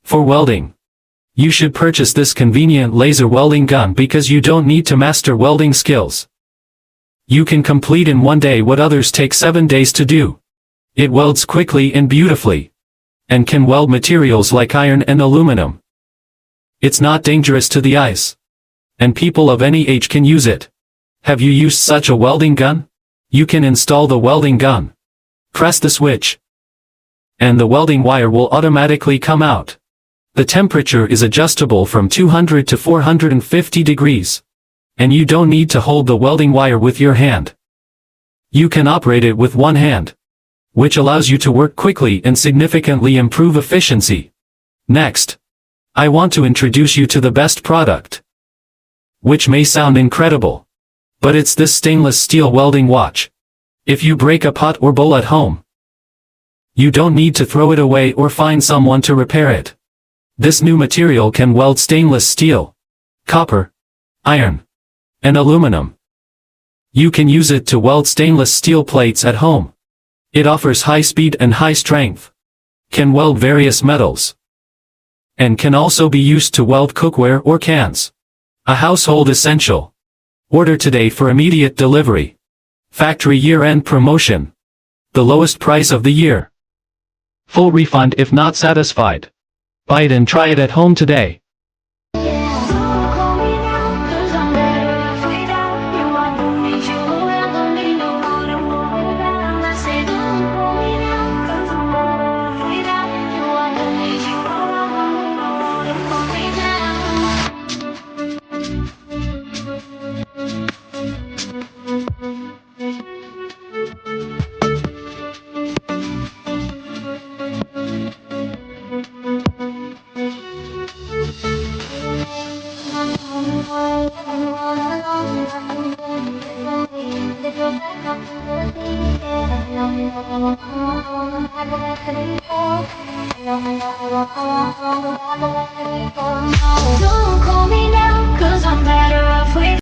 For welding, you should purchase this convenient laser welding gun because you don't need to master welding skills. You can complete in 1 day what others take 7 days to do. It welds quickly and beautifully, and can weld materials like iron and aluminum. It's not dangerous to the eyes, and people of any age can use it. Have you used such a welding gun? You can install the welding gun. Press the switch, and the welding wire will automatically come out. The temperature is adjustable from 200 to 450 degrees. And you don't need to hold the welding wire with your hand. You can operate it with one hand, which allows you to work quickly and significantly improve efficiency. Next, I want to introduce you to the best product, which may sound incredible, but it's this stainless steel welding watch. If you break a pot or bowl at home, you don't need to throw it away or find someone to repair it. This new material can weld stainless steel, copper, iron, and aluminum. You can use it to weld stainless steel plates at home. It offers high speed and high strength, can weld various metals, and can also be used to weld cookware or cans. A household essential. Order today for immediate delivery. Factory year-end promotion. The lowest price of the year. Full refund if not satisfied. Buy it and try it at home today. Don't call me now, 'cause I'm better off with